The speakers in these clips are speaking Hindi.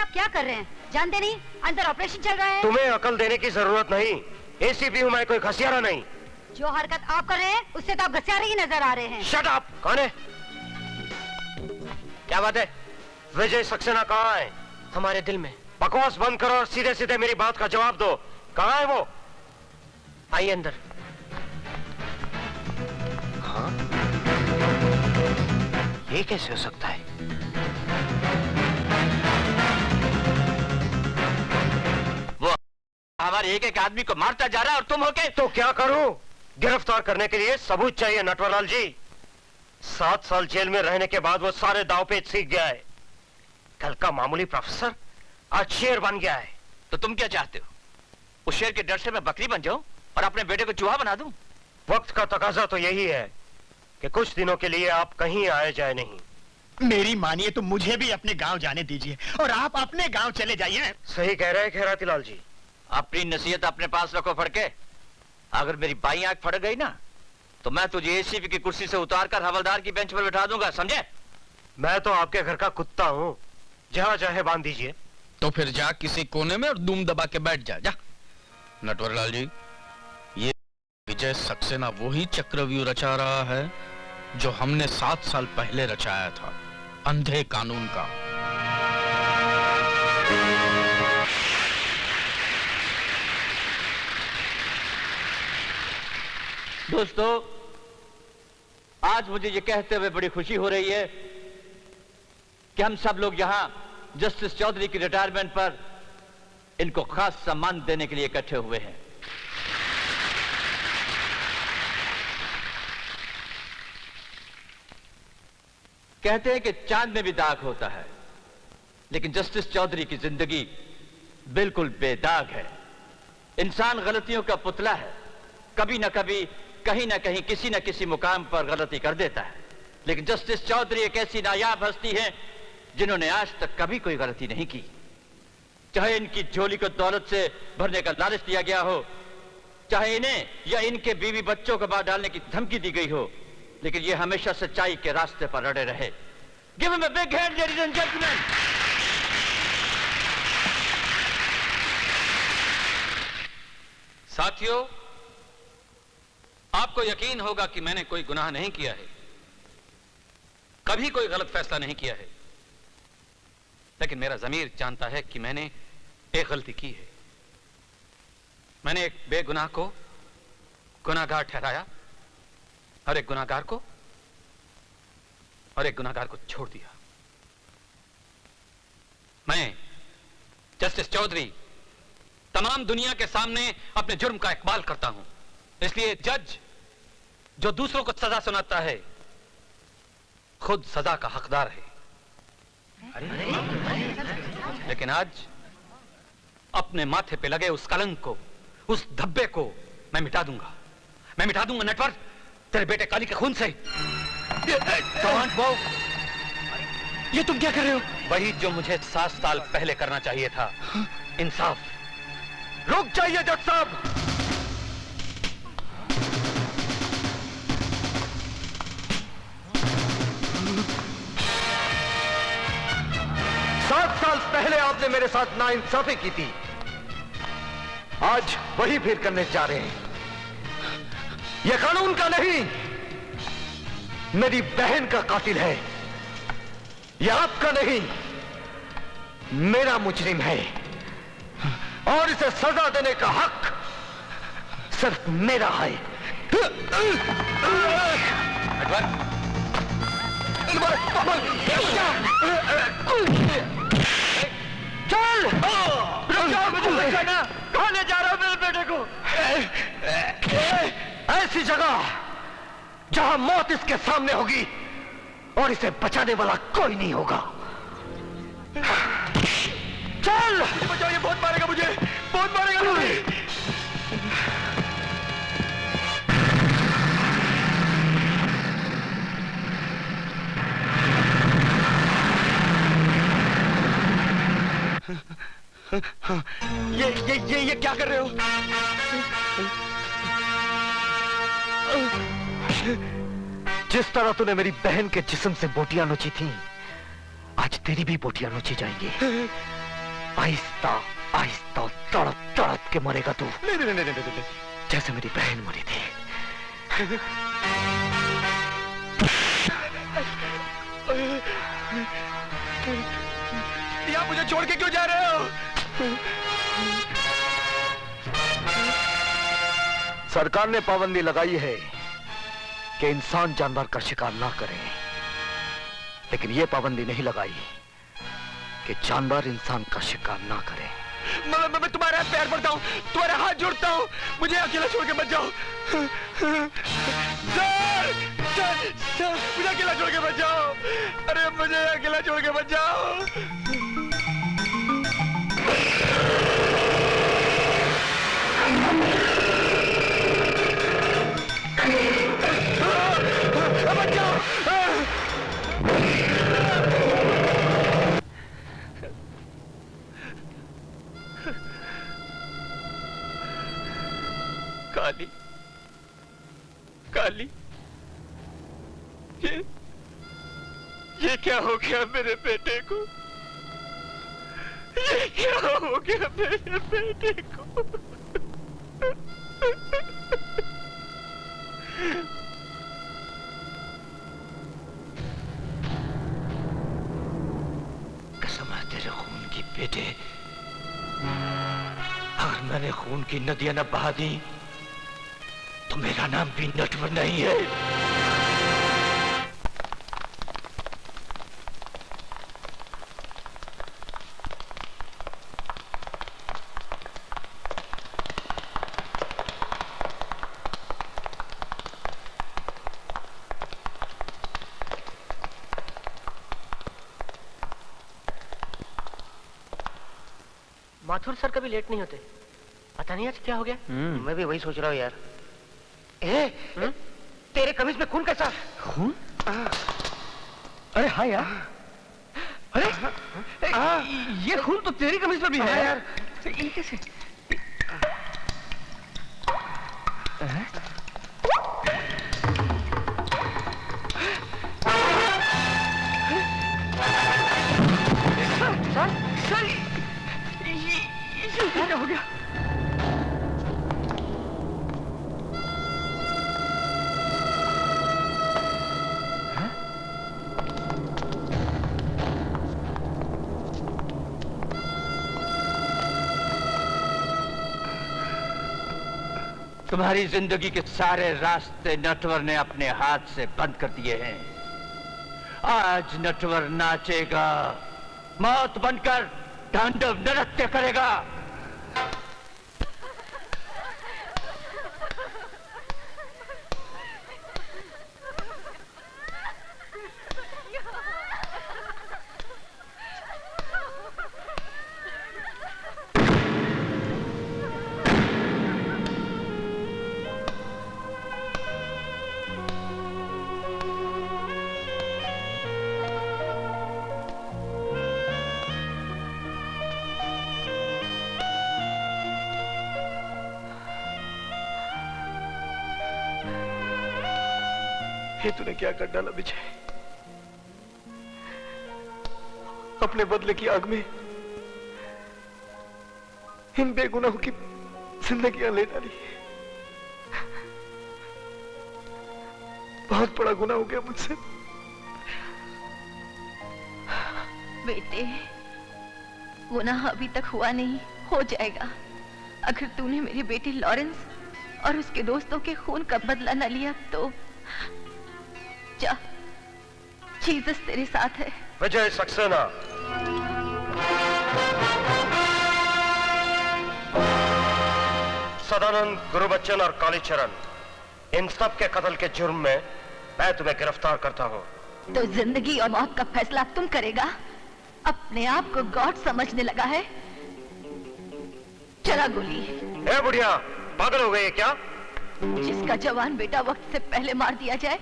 आप क्या कर रहे हैं? जानते नहीं अंदर ऑपरेशन चल रहा है? तुम्हें अकल देने की जरूरत नहीं। एसीपी हूँ मैं, कोई घसियारा नहीं। जो हरकत आप कर रहे हैं उससे तो आप घसियारे ही नजर आ रहे हैं। Shut up! कौन है? क्या बात है? विजय सक्सेना कहाँ है? हमारे दिल में। बकवास बंद करो और सीधे सीधे मेरी बात का जवाब दो। कहाँ है वो? आइए अंदर। हाँ? ये कैसे हो सकता है? वो हमारे एक एक आदमी को मारता जा रहा है और तुम होके। तो क्या करूं? गिरफ्तार करने के लिए सबूत चाहिए नटवरलाल जी। 7 साल जेल में रहने के बाद वो सारे दांवपेच सीख गया है। कल का मामूली प्रोफेसर आज शेर बन गया है। तो तुम क्या चाहते हो? उस शेर के डर से मैं बकरी बन जाऊं और अपने बेटे को चूहा बना दूं? वक्त का तकाजा तो यही है कि कुछ दिनों के लिए आप कहीं आए जाए नहीं। मेरी मानिए तो मुझे भी अपने गांव जाने दीजिए और आप अपने गांव चले जाइए। सही कह रहे हैं खैरातीलाल जी। अपनी नसीहत अपने पास रखो फड़के। अगर मेरी बाई आंख फड़ गई ना तो मैं तुझे एसीपी की कुर्सी से उतारकर हवलदार की बेंच पर बिठा दूंगा, समझे? मैं तो आपके घर का कुत्ता हूँ, जहाँ चाहे बांध दीजिए। तो फिर जा किसी कोने में और दुम दबा के बैठ जा। नटवरलाल जी, ये विजय सक्सेना वही चक्रव्यूह रचा रहा है जो हमने 7 साल पहले रचाया था, अंधे कानून का। दोस्तों, आज मुझे ये कहते हुए बड़ी खुशी हो रही है कि हम सब लोग यहां जस्टिस चौधरी की रिटायरमेंट पर इनको खास सम्मान देने के लिए इकट्ठे हुए हैं। कहते हैं कि चांद में भी दाग होता है, लेकिन जस्टिस चौधरी की जिंदगी बिल्कुल बेदाग है। इंसान गलतियों का पुतला है, कभी ना कभी कहीं ना कहीं किसी ना किसी मुकाम पर गलती कर देता है। लेकिन जस्टिस चौधरी एक ऐसी नायाब हस्ती है जिन्होंने आज तक कभी कोई गलती नहीं की। चाहे इनकी झोली को दौलत से भरने का लालच दिया गया हो, चाहे इन्हें या इनके बीवी बच्चों को मार डालने की धमकी दी गई हो, लेकिन ये हमेशा सच्चाई के रास्ते पर अड़े रहे। Give him a big hand ladies and gentleman. साथियों, आपको यकीन होगा कि मैंने कोई गुनाह नहीं किया है, कभी कोई गलत फैसला नहीं किया है, लेकिन मेरा ज़मीर जानता है कि मैंने एक गलती की है। मैंने एक बेगुनाह को गुनाहगार ठहराया और एक गुनाहगार को छोड़ दिया। मैं जस्टिस चौधरी तमाम दुनिया के सामने अपने जुर्म का इकबाल करता हूं। इसलिए जज जो दूसरों को सजा सुनाता है खुद सजा का हकदार है। लेकिन आज अपने माथे पे लगे उस कलंक को, उस धब्बे को मैं मिटा दूंगा। नटवर, तेरे बेटे काली के खून से। ये तुम क्या कर रहे हो? वही जो मुझे 7 साल पहले करना चाहिए था, इंसाफ। रुक जाइए जज साहब। 7 साल पहले आपने मेरे साथ नाइंसाफी की थी, आज वही फिर करने जा रहे हैं। यह कानून का नहीं, मेरी बहन का कातिल है। यह आपका नहीं, मेरा मुजरिम है और इसे सजा देने का हक सिर्फ मेरा है। चल! कहां ले जा रहा हो मेरे बेटे को? ऐसी जगह जहां मौत इसके सामने होगी और इसे बचाने वाला कोई नहीं होगा। चल! बचाओ, ये बहुत मारेगा मुझे, बहुत मारेगा मुझे। ये क्या कर रहे हो? जिस तरह तूने मेरी बहन के जिस्म से बोटियां नोची थी, आज तेरी भी बोटियां नोची जाएंगी। आहिस्ता आहिस्ता तड़प तड़प के मरेगा तू। नहीं। जैसे मेरी बहन मरी थी। या मुझे छोड़ के क्यों जा रहे हो? सरकार ने पाबंदी लगाई है कि इंसान जानवर का शिकार ना करे, लेकिन यह पाबंदी नहीं लगाई कि जानवर इंसान का शिकार ना करे। मैं तुम्हारे पैर पड़ता हूँ, तुम्हारे हाथ जोड़ता हूँ, मुझे अकेला छोड़ के मत जाओ। सर, मुझे अकेला छोड़ के मत जाओ। अरे मुझे अकेला छोड़ के मत जाओ। काली, काली, ये क्या हो गया मेरे बेटे को? ये क्या हो गया मेरे बेटे को? कसम है तेरे खून की बेटे, अगर मैंने खून की नदियां न बहा दी तो मेरा नाम भी नटवर नहीं है। माथुर सर कभी लेट नहीं होते, पता नहीं आज क्या हो गया। मैं भी वही सोच रहा हूँ यार। तेरे कमीज में खून कैसा? खून? अरे हाँ यार, अरे ये खून तो तेरी कमीज पर भी है यार। ये कैसे? सर, ये क्या हो गया? तुम्हारी जिंदगी के सारे रास्ते नटवर ने अपने हाथ से बंद कर दिए हैं। आज नटवर नाचेगा, मौत बनकर तांडव नृत्य करेगा। ये तूने क्या कर डाला विजय? अपने बदले की आग में इन बेगुनाहों की जिंदगियां ले डाली। बहुत बड़ा गुनाह हो गया मुझसे। बेटे, गुनाह अभी तक हुआ नहीं, हो जाएगा। अगर तूने मेरे बेटे लॉरेंस और उसके दोस्तों के खून का बदला न लिया तो जा, जीसस तेरे साथ है। विजय सक्सेना, सदानंद, गुरुबच्चन और कालीचरण, इन सब के कत्ल के जुर्म में मैं तुम्हें गिरफ्तार करता हूँ। तो जिंदगी और मौत का फैसला तुम करेगा? अपने आप को गॉड समझने लगा है? चला गोली। ए बुढ़िया, पागल हो गई है क्या? जिसका जवान बेटा वक्त से पहले मार दिया जाए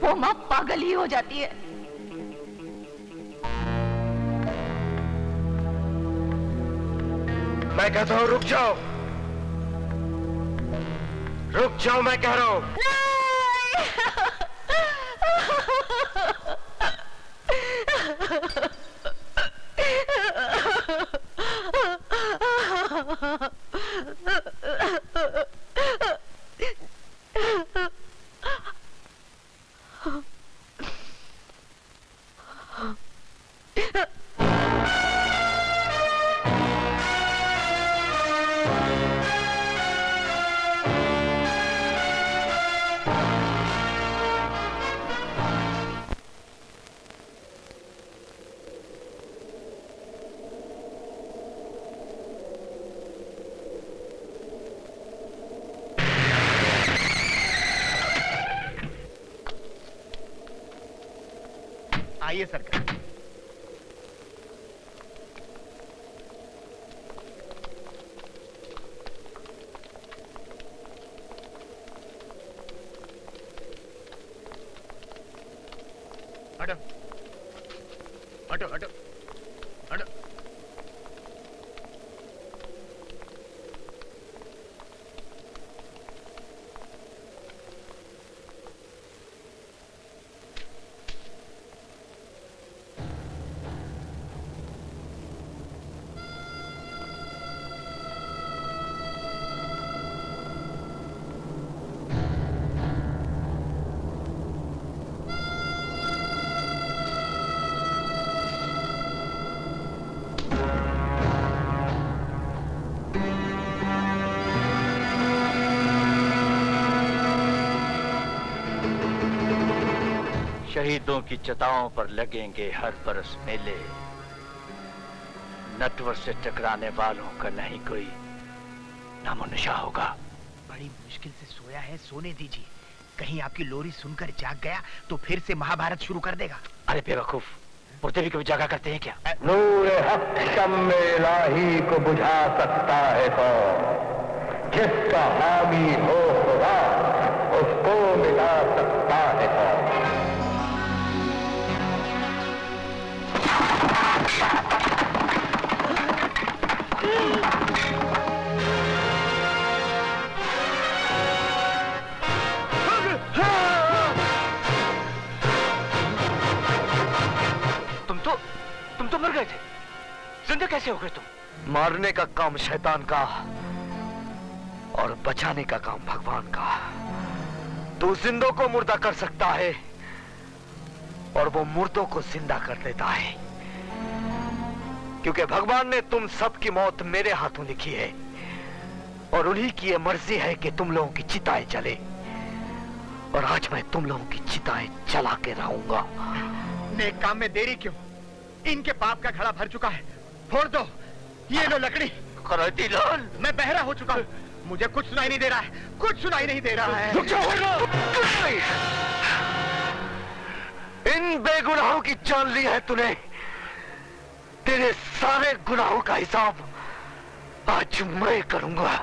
वो माँ पागल ही हो जाती है। मैं कहता हूँ रुक जाओ, रुक जाओ, मैं कह रहा हूँ। आइए सरकार। हटो हटो हटो हटो। शहीदों की चिताओं पर लगेंगे हर बरस मेले, नटवर से टकराने वालों का नहीं कोई नामोनिशा होगा। बड़ी मुश्किल से सोया है, सोने दीजिए। कहीं आपकी लोरी सुनकर जाग गया तो फिर से महाभारत शुरू कर देगा। अरे बेवकूफ, मुर्दे भी कभी जागा करते हैं क्या? नूर हक शम्मे इलाही को बुझा सकता है कौन? जिसका हामी हो खुदा उसको मिला सकता है कौन? तुम तो मर गए थे, जिंदा कैसे हो गए तुम? मारने का काम शैतान का और बचाने का काम भगवान का। तू जिंदों को मुर्दा कर सकता है और वो मुर्दों को जिंदा कर देता है, क्योंकि भगवान ने तुम सबकी मौत मेरे हाथों लिखी है और उन्हीं की ये मर्जी है कि तुम लोगों की चिताएं जले, और आज मैं तुम लोगों की चिताएं जला के रहूंगा। नेक काम में देरी क्यों? इनके पाप का घड़ा भर चुका है, फोड़ दो। ये लो लकड़ी। कराती लाल, मैं बहरा हो चुका हूँ, मुझे कुछ सुनाई नहीं दे रहा है, कुछ सुनाई नहीं दे रहा है। रुक जाओ। इन बेगुनाहों की जान ली है तूने। तेरे सारे गुनाहों का हिसाब आज मैं करूंगा।